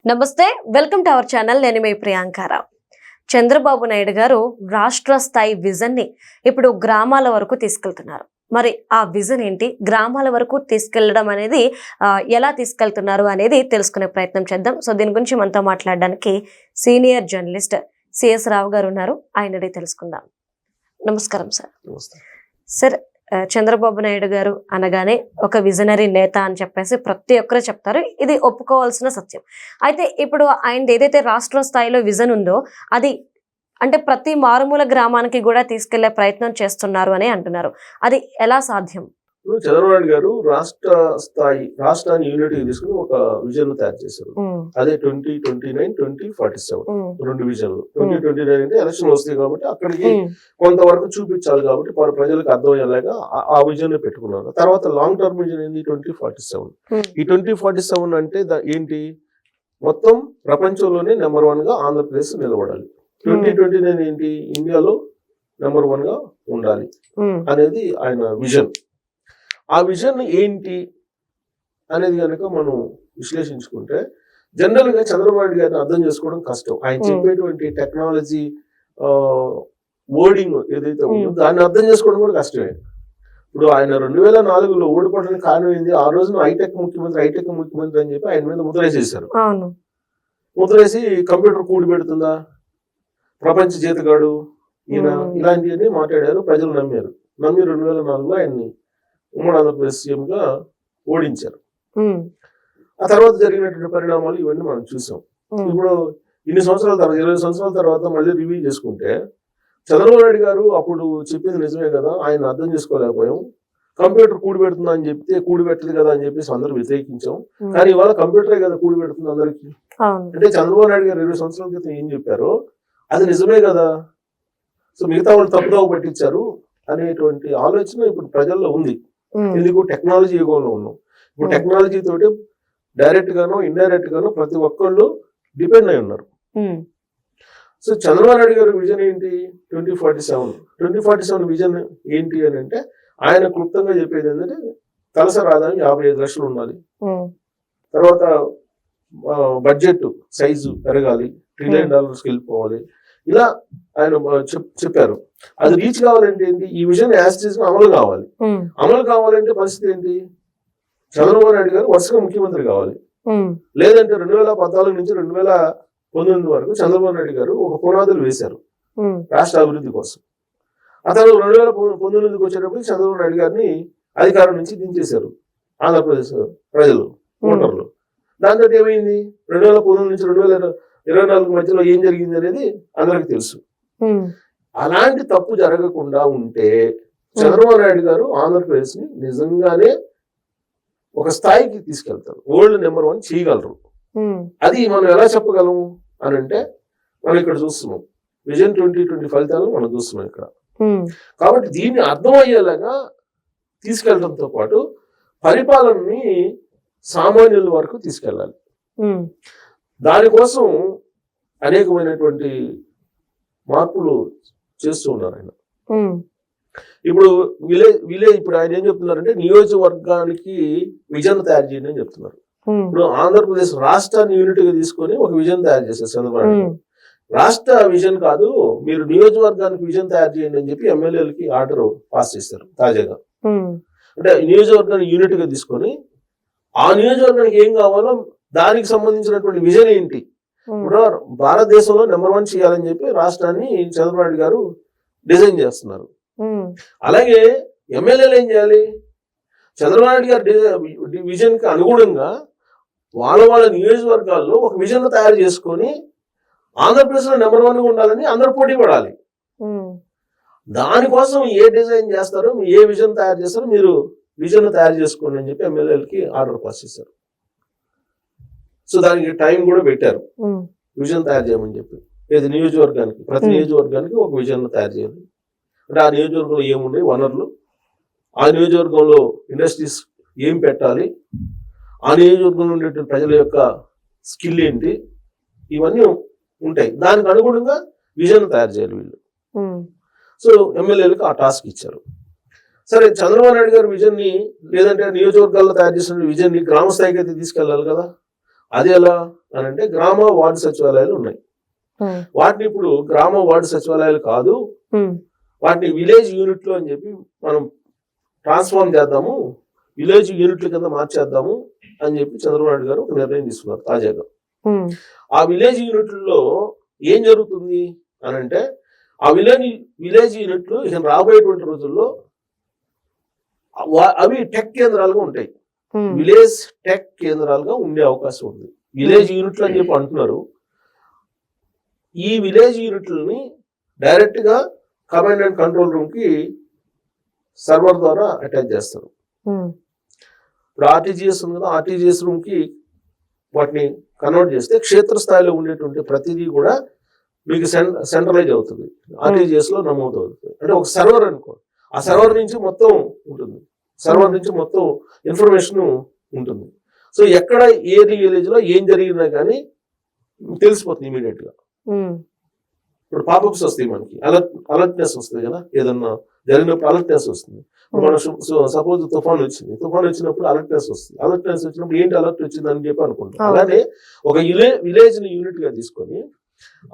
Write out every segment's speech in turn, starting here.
నమస్తే, welcome to our channel. నేను మీ ప్రియాంకారావు. చంద్రబాబు నాయుడు గారు రాష్ట్ర స్థాయి విజన్ ని ఇప్పుడు గ్రామాల వరకు తీసుకెళ్తున్నారు. మరి ఆ విజన్ ఏంటి, గ్రామాల వరకు తీసుకెళ్లడం అనేది ఎలా తీసుకెళ్తున్నారు అనేది తెలుసుకునే ప్రయత్నం చేద్దాం. సో దీని గురించి మనతో మాట్లాడడానికి సీనియర్ జర్నలిస్ట్ సిఎస్ రావు గారు ఉన్నారు. ఆయన అడిగి తెలుసుకుందాం. నమస్కారం సార్. సార్, చంద్రబాబు నాయుడు గారు అనగానే ఒక విజనరీ నేత అని చెప్పేసి ప్రతి ఒక్కరు చెప్తారు. ఇది ఒప్పుకోవాల్సిన సత్యం. అయితే ఇప్పుడు ఆయన ఏదైతే రాష్ట్ర స్థాయిలో విజన్ ఉందో అది అంటే ప్రతి మారుమూల గ్రామానికి కూడా తీసుకెళ్లే ప్రయత్నం చేస్తున్నారు అని అంటున్నారు. అది ఎలా సాధ్యం? చంద్రబాబు నాయుడు గారు రాష్ట్రాన్ని యూనిటీ తీసుకుని ఒక విజన్ తయారు చేశారు. అదే 2029, 2047 రెండు విజన్లు. 2029 అంటే ఎలక్షన్ వస్తాయి కాబట్టి అక్కడికి కొంతవరకు చూపించాలి కాబట్టి ప్రజలకు అర్థమయ్యేలాగా ఆ విజన్ పెట్టుకున్నారు. తర్వాత లాంగ్ టర్మ్ విజన్ ఏంది 2047. ఈ 2047 అంటే ఏంటి, మొత్తం ప్రపంచంలోనే నెంబర్ 1 గా ఆంధ్రప్రదేశ్ నిలబడాలి. 2029 ఏంటి, ఇండియాలో నెంబర్ 1 గా ఉండాలి అనేది ఆయన విజన్. ఆ విజన్ ఏంటి అనేది కనుక మనం విశ్లేషించుకుంటే జనరల్ గా చంద్రబాబు నాయుడు గారిని అర్థం చేసుకోవడం కష్టం. ఆయన చెప్పేటువంటి టెక్నాలజీ వర్డింగ్ ఏదైతే ఉందో దాన్ని అర్థం చేసుకోవడం కూడా కష్టమే. ఇప్పుడు ఆయన 2004లో ఓడిపోవడానికి కారణం ఏంది, ఆ రోజున హైటెక్ ముఖ్యమంత్రి అని చెప్పి ఆయన మీద ముద్రేసేశారు. ముద్రేసి కంప్యూటర్ కూడి పెడుతుందా, ప్రపంచ జీతగాడు ఈయన, ఇలాంటివన్నీ మాట్లాడారు. ప్రజలు నమ్మి 2004లో ఆయన్ని ఉమ్మడి ఆంధ్రప్రదేశ్ సీఎం గా ఓడించారు. ఆ తర్వాత జరిగినటువంటి పరిణామాలు ఇవన్నీ మనం చూసాం. ఇప్పుడు ఇన్ని సంవత్సరాల తర్వాత, 20 సంవత్సరాల తర్వాత మళ్ళీ రివ్యూ చేసుకుంటే చంద్రబాబు నాయుడు గారు అప్పుడు చెప్పింది నిజమే కదా, ఆయన అర్థం చేసుకోలేకపోయాం. కంప్యూటర్ కూడి పెడుతుందా అని చెప్తే కూడి పెట్టదు కదా అని చెప్పేసి అందరూ వ్యతిరేకించాం. కానీ ఇవాళ కంప్యూటరే కదా కూడి పెడుతుంది అందరికి. అంటే చంద్రబాబు నాయుడు గారు 20 సంవత్సరాల క్రితం ఏం చెప్పారో అది నిజమే కదా, సో మిగతా వాళ్ళు తప్పుదోవ పట్టించారు అనేటువంటి ఆలోచన ఇప్పుడు ప్రజల్లో ఉంది. ఎందుకు, టెక్నాలజీ యుగంలో ఉన్నాం. ఇప్పుడు టెక్నాలజీ తోటి డైరెక్ట్ గానో ఇండైరెక్ట్ గానో ప్రతి ఒక్కళ్ళు డిపెండ్ అయి ఉన్నారు. సో చంద్రబాబు నాయుడు గారి విజన్ ఏంటి, 2047 విజన్ ఏంటి అని అంటే ఆయన క్లుప్తంగా చెప్పేది ఏంటంటే తలసరి ఆదాయం 55 లక్షలు ఉండాలి. తర్వాత బడ్జెట్ సైజు పెరగాలి, $1 trillion వెళ్ళిపోవాలి. ఇలా ఆయన చెప్పారు. అది రీచ్ కావాలంటే ఏంటి, ఈ విజన్ యాజిటీస్ అమలు కావాలి. అమలు కావాలంటే పరిస్థితి ఏంటి, చంద్రబాబు నాయుడు గారు వరుసగా ముఖ్యమంత్రి కావాలి. లేదంటే 2014 నుంచి 2019 వరకు చంద్రబాబు నాయుడు గారు ఒక పునాదులు వేశారు రాష్ట్ర అభివృద్ధి కోసం. ఆ తర్వాత 2019 వచ్చేటప్పుడు చంద్రబాబు నాయుడు గారిని అధికారం నుంచి దించేశారు ఆంధ్రప్రదేశ్ ప్రజలు, ఓటర్లు. దాంతో ఏమైంది, 2019 నుంచి 2024 మధ్యలో ఏం జరిగింది అనేది అందరికి తెలుసు. అలాంటి తప్పు జరగకుండా ఉంటే చంద్రబాబు నాయుడు గారు ఆంధ్రప్రదేశ్ ని నిజంగానే ఒక స్థాయికి తీసుకెళ్తారు, వరల్డ్ నెంబర్ 1 చేయగలరు. అది మనం ఎలా చెప్పగలము అని అంటే మనం ఇక్కడ చూస్తున్నాం, విజన్ 2020 ఫలితాలను మనం చూస్తున్నాం ఇక్కడ. కాబట్టి దీన్ని అర్థమయ్యేలాగా తీసుకెళ్లడంతో పాటు పరిపాలనని సామాన్యుల వరకు తీసుకెళ్ళాలి. దానికోసం అనేకమైనటువంటి మార్పులు చేస్తూ ఉన్నారు ఆయన. ఇప్పుడు ఇప్పుడు ఆయన ఏం చెప్తున్నారంటే నియోజకవర్గానికి విజన్ తయారు చేయండి అని చెప్తున్నారు. ఇప్పుడు ఆంధ్రప్రదేశ్ రాష్ట్రాన్ని యూనిట్ గా తీసుకొని ఒక విజన్ తయారు చేశారు చంద్రబాబు నాయుడు. రాష్ట్ర విజన్ కాదు, మీరు నియోజకవర్గానికి విజన్ తయారు చేయండి అని చెప్పి ఎమ్మెల్యేలకి ఆర్డర్ పాస్ చేశారు తాజాగా. అంటే నియోజకవర్గాన్ని యూనిట్ గా తీసుకొని ఆ నియోజకవర్గానికి ఏం కావాలో దానికి సంబంధించినటువంటి విజన్ ఏంటి, ఇప్పుడు భారతదేశంలో నెంబర్ 1 చేయాలని చెప్పి రాష్ట్రాన్ని చంద్రబాబు నాయుడు గారు డిజైన్ చేస్తున్నారు. అలాగే ఎమ్మెల్యేలు ఏం చేయాలి, చంద్రబాబు నాయుడు గారి విజన్ కి అనుగుణంగా వాళ్ళ నియోజకవర్గాల్లో ఒక విజన్ తయారు చేసుకొని ఆంధ్రప్రదేశ్ లో నెంబర్ 1 గా ఉండాలని అందరూ పోటీ పడాలి. దానికోసం ఏ డిజైన్ చేస్తారో, ఏ విజన్ తయారు చేస్తారో మీరు విజన్ తయారు చేసుకోండి అని చెప్పి ఎమ్మెల్యేలకి ఆర్డర్ పాస్ చేశారు. సో దానికి టైం కూడా పెట్టారు, విజన్ తయారు చేయమని చెప్పి. ఏది నియోజకవర్గానికి, ప్రతి నియోజకవర్గానికి ఒక విజన్ తయారు చేయాలి. అంటే ఆ నియోజకవర్గంలో ఏమున్నాయి వనరులు, ఆ నియోజకవర్గంలో ఇండస్ట్రీస్ ఏం పెట్టాలి, ఆ నియోజకవర్గంలో ఉండేటువంటి ప్రజల యొక్క స్కిల్ ఏంటి, ఇవన్నీ ఉంటాయి. దానికి అనుగుణంగా విజన్ తయారు చేయాలి వీళ్ళు. సో ఎమ్మెల్యేలకు ఆ టాస్క్ ఇచ్చారు. సరే, చంద్రబాబు నాయుడు గారి విజన్ ని, లేదంటే నియోజకవర్గాల్లో తయారు చేసిన విజన్ ని గ్రామ స్థాయికి అయితే తీసుకెళ్లాలి కదా. అది ఎలా, అని అంటే గ్రామ వార్డు సచివాలయాలు ఉన్నాయి. వాటిని ఇప్పుడు గ్రామ వార్డు సచివాలయాలు కాదు, వాటిని విలేజ్ యూనిట్లు అని చెప్పి మనం ట్రాన్స్ఫార్మ్ చేద్దాము, విలేజ్ యూనిట్ల కింద మార్చేద్దాము అని చెప్పి చంద్రబాబు నాయుడు గారు ఒక నిర్ణయం తీసుకున్నారు తాజాగా. ఆ విలేజ్ యూనిట్లలో ఏం జరుగుతుంది అని అంటే ఆ విలేజ్ యూనిట్లు ఇక రాబోయేటువంటి రోజుల్లో అవి టెక్ కేంద్రాలుగా ఉంటాయి. విలేజ్ టెక్ కేంద్రాలుగా ఉండే అవకాశం ఉంది. విలేజ్ యూనిట్లు అని చెప్పి అంటున్నారు. ఈ విలేజ్ యూనిట్లని డైరెక్ట్ గా కమాండ్ అండ్ కంట్రోల్ రూమ్ కి సర్వర్ ద్వారా అటాచ్ చేస్తారు. ఇప్పుడు ఆర్టీజీఎస్ ఉంది కదా, ఆర్టీజీఎస్ రూమ్ కి వాటిని కన్వర్ట్ చేస్తే క్షేత్రస్థాయిలో ఉండేటువంటి ప్రతిదీ కూడా మీకు సెంట్రలైజ్ అవుతుంది, ఆర్టీజీఎస్ లో నమోదు అవుతుంది. అంటే ఒక సర్వర్ అనుకో, ఆ సర్వర్ నుంచి మొత్తం ఉంటుంది, సర్వర్ నుంచి మొత్తం ఇన్ఫర్మేషన్ ఉంటుంది. సో ఎక్కడ ఏ విలేజ్ లో ఏం జరిగినా కానీ తెలిసిపోతుంది ఇమీడియట్ గా. ఇప్పుడు పాపప్స్ వస్తాయి, మనకి అలర్ట్నెస్ వస్తుంది కదా, ఏదన్నా జరిగినప్పుడు అలర్ట్నెస్ వస్తుంది. మన సపోజ్ తుఫాన్ వచ్చినప్పుడు అలర్ట్నెస్ వస్తుంది. అలర్ట్నెస్ వచ్చినప్పుడు ఏంటి అలర్ట్ వచ్చింది అని చెప్పి అనుకుంటాం. అలానే ఒక విలేజ్ ని యూనిట్ గా తీసుకొని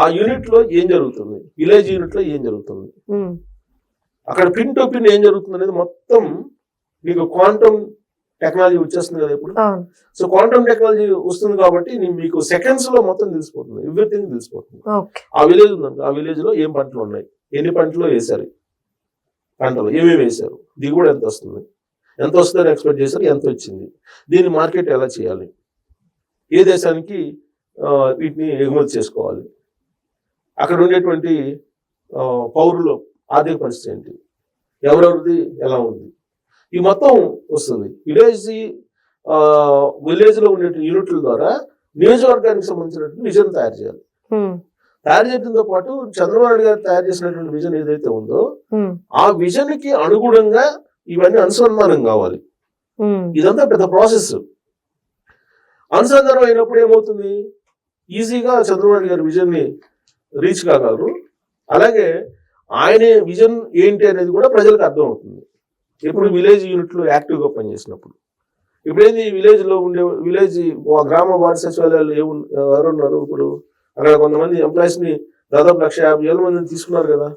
ఆ యూనిట్ లో ఏం జరుగుతుంది, విలేజ్ యూనిట్ లో ఏం జరుగుతుంది, అక్కడ పిన్ టు పిన్ ఏం జరుగుతుంది అనేది మొత్తం మీకు క్వాంటమ్ టెక్నాలజీ వచ్చేస్తుంది కదా ఇప్పుడు. సో క్వాంటమ్ టెక్నాలజీ వస్తుంది కాబట్టి మీకు సెకండ్స్ లో మొత్తం తెలిసిపోతుంది, ఎవ్రీథింగ్ తెలిసిపోతుంది. ఆ విలేజ్ ఉందండి, ఆ విలేజ్ లో ఏం పంటలు ఉన్నాయి, ఎన్ని పంటలు వేశారు, పంటలు ఏమేమి వేశారు, దిగుబడి ఎంత వస్తుంది, ఎంత వస్తుందని ఎక్స్పెక్ట్ చేశారు, ఎంత వచ్చింది, దీన్ని మార్కెట్ ఎలా చేయాలి, ఏ దేశానికి వీటిని ఎగుమతి చేసుకోవాలి, అక్కడ ఉండేటువంటి పౌరులు ఆర్థిక పరిస్థితి ఏంటి, ఎవరెవరిది ఎలా ఉంది, ఈ మొత్తం వస్తుంది. విలేజ్ లో ఉండే యూనిట్ల ద్వారా నియోజకవర్గానికి సంబంధించినటువంటి విజన్ తయారు చేయాలి. తయారు చేయడంతో పాటు చంద్రబాబు నాయుడు గారు తయారు చేసినటువంటి విజన్ ఏదైతే ఉందో ఆ విజన్ కి అనుగుణంగా ఇవన్నీ అనుసంధానం కావాలి. ఇదంతా పెద్ద ప్రాసెస్. అనుసంధానం అయినప్పుడు ఏమవుతుంది, ఈజీగా చంద్రబాబు నాయుడు గారి విజన్ ని రీచ్ కాగలరు. అలాగే ఆయన విజన్ ఏంటి అనేది కూడా ప్రజలకు అర్థం అవుతుంది. ఇప్పుడు విలేజ్ యూనిట్లు యాక్టివ్ గా పనిచేసినప్పుడు ఇప్పుడేంది విలేజ్ లో ఉండే గ్రామ వార్డు సచివాలయాలు ఎవరున్నారు ఇప్పుడు, అక్కడ కొంతమంది ఎంప్లాయీస్ ని దాదాపు 150,000 మందిని తీసుకున్నారు కదా,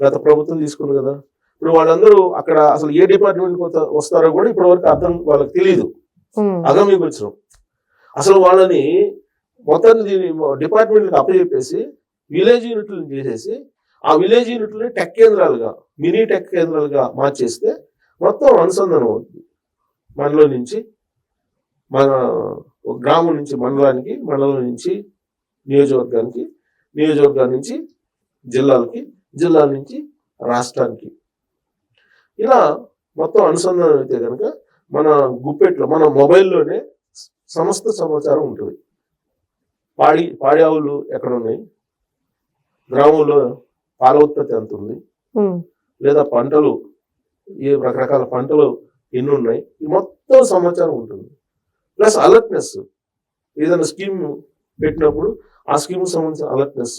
గత ప్రభుత్వం తీసుకుంది కదా. ఇప్పుడు వాళ్ళందరూ అక్కడ అసలు ఏ డిపార్ట్మెంట్ వస్తారో కూడా ఇప్పటి వరకు అర్థం వాళ్ళకి తెలియదు, అగమ్యకు వచ్చినాం. అసలు వాళ్ళని మొత్తాన్ని డిపార్ట్మెంట్కి అప్పచెప్పేసి విలేజ్ యూనిట్లను చేసేసి ఆ విలేజ్ యూనిట్లని టెక్ కేంద్రాలుగా, మినీ టెక్ కేంద్రాలుగా మార్చేస్తే మొత్తం అనుసంధానం అవుతుంది. మనలో నుంచి మన గ్రామం నుంచి మండలానికి, మండలం నుంచి నియోజకవర్గానికి, నియోజకవర్గాల నుంచి జిల్లాలకి, జిల్లాల నుంచి రాష్ట్రానికి, ఇలా మొత్తం అనుసంధానం అయితే కనుక మన గుప్పెట్లో, మన మొబైల్లోనే సమస్త సమాచారం ఉంటుంది. పాడి ఆవులు ఎక్కడ ఉన్నాయి, గ్రామంలో పాల ఉత్పత్తి ఎంత ఉంది, లేదా పంటలు ఏ రకరకాల పంటలు ఎన్ని ఉన్నాయి, ఈ మొత్తం సమాచారం ఉంటుంది. ప్లస్ అలర్ట్నెస్, ఏదైనా స్కీమ్ పెట్టినప్పుడు ఆ స్కీమ్ సంబంధించిన అలర్ట్నెస్,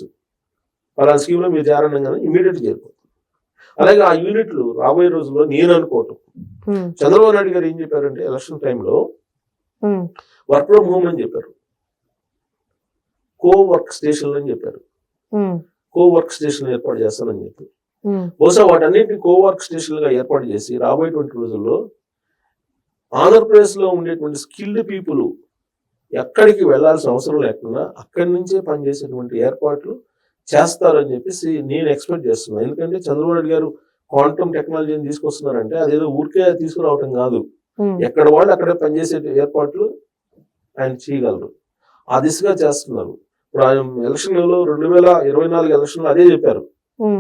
పలానా స్కీమ్ లో మీరు చేరడంగానే ఇమీడియట్ చేరిపోతుంది. అలాగే ఆ యూనిట్లు రాబోయే రోజుల్లో నేను అనుకోవటం, చంద్రబాబు నాయుడు గారు ఏం చెప్పారంటే ఎలక్షన్ టైంలో వర్క్ ఫ్రమ్ హోమ్ అని చెప్పారు, కో వర్క్ స్టేషన్లు అని చెప్పారు, కో వర్క్ స్టేషన్ ఏర్పాటు చేస్తానని చెప్పి. బహుశా వాటన్నిటిని కో వర్క్ స్టేషన్లుగా ఏర్పాటు చేసి రాబోయేటువంటి రోజుల్లో ఆంధ్రప్రదేశ్ లో ఉండేటువంటి స్కిల్డ్ పీపుల్ ఎక్కడికి వెళ్లాల్సిన అవసరం లేకుండా అక్కడి నుంచే పనిచేసేటువంటి ఏర్పాట్లు చేస్తారని చెప్పేసి నేను ఎక్స్పెక్ట్ చేస్తున్నాను. ఎందుకంటే చంద్రబాబు నాయుడు గారు క్వాంటమ్ టెక్నాలజీని తీసుకొస్తున్నారంటే అదేదో ఊరికే తీసుకురావటం కాదు, ఎక్కడ వాళ్ళు అక్కడే పనిచేసే ఏర్పాట్లు ఆయన చేయగలరు. ఆ దిశగా చేస్తున్నారు. ఇప్పుడు ఆయన ఎలక్షన్లలో 2024 ఎలక్షన్లో అదే చెప్పారు,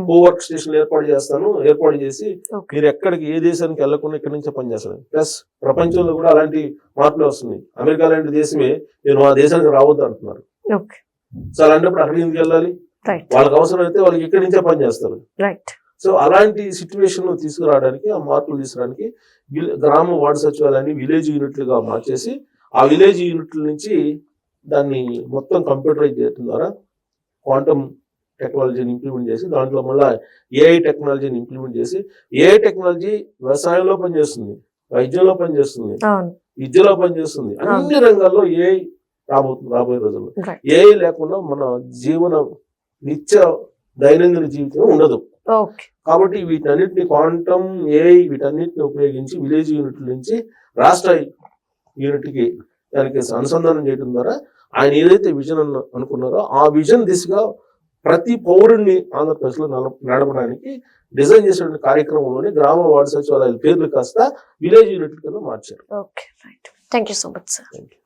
కో వర్క్ స్టేషన్ ఏర్పాటు చేసి మీరు ఎక్కడికి ఏ దేశానికి వెళ్లకుండా ఇక్కడి నుంచే పనిచేస్తాను. ప్లస్ ప్రపంచంలో కూడా అలాంటి మార్పులు వస్తున్నాయి. అమెరికా లాంటి దేశమే నేను ఆ దేశానికి రావద్దు అంటున్నారు. సో అలాంటప్పుడు అక్కడికి ఎందుకు వెళ్ళాలి, వాళ్ళకి అవసరం అయితే వాళ్ళకి ఇక్కడి నుంచే పనిచేస్తారు. సో అలాంటి సిచ్యువేషన్ తీసుకురావడానికి, ఆ మార్పులు తీసుకురావడానికి గ్రామ వార్డు సచివాలయాన్ని విలేజ్ యూనిట్లుగా మార్చేసి ఆ విలేజ్ యూనిట్ల నుంచి దాన్ని మొత్తం కంప్యూటరైజ్ చేయడం ద్వారా క్వాంటమ్ టెక్నాలజీని ఇంప్లిమెంట్ చేసి దాంట్లో మళ్ళీ ఏఐ టెక్నాలజీని ఇంప్లిమెంట్ చేసి, ఏఐ టెక్నాలజీ వ్యవసాయంలో పనిచేస్తుంది, వైద్యంలో పనిచేస్తుంది, విద్యలో పనిచేస్తుంది, అన్ని రంగాల్లో ఏఐ రాబోయే రోజుల్లో. Right. ఏఐ లేకుండా మన నిత్య దైనందిన జీవితం ఉండదు. ఓకే. కాబట్టి వీటన్నిటిని క్వాంటమ్, ఏఐ వీటన్నిటిని ఉపయోగించి విలేజ్ యూనిట్ నుంచి రాష్ట్ర యూనిట్కి దానికి అనుసంధానం చేయడం ద్వారా ఆయన ఏదైతే విజన్ అనుకున్నారో ఆ విజన్ దిశగా ప్రతి పౌరుణ్ణి ఆంధ్రప్రదేశ్లో నడపడానికి డిజైన్ చేసిన కార్యక్రమంలోనే గ్రామ వార్డు సచివాలయాల పేర్లు కాస్త విలేజ్ యూనిట్ కింద మార్చారు. Okay, right. Thank you so much sir. Thank you.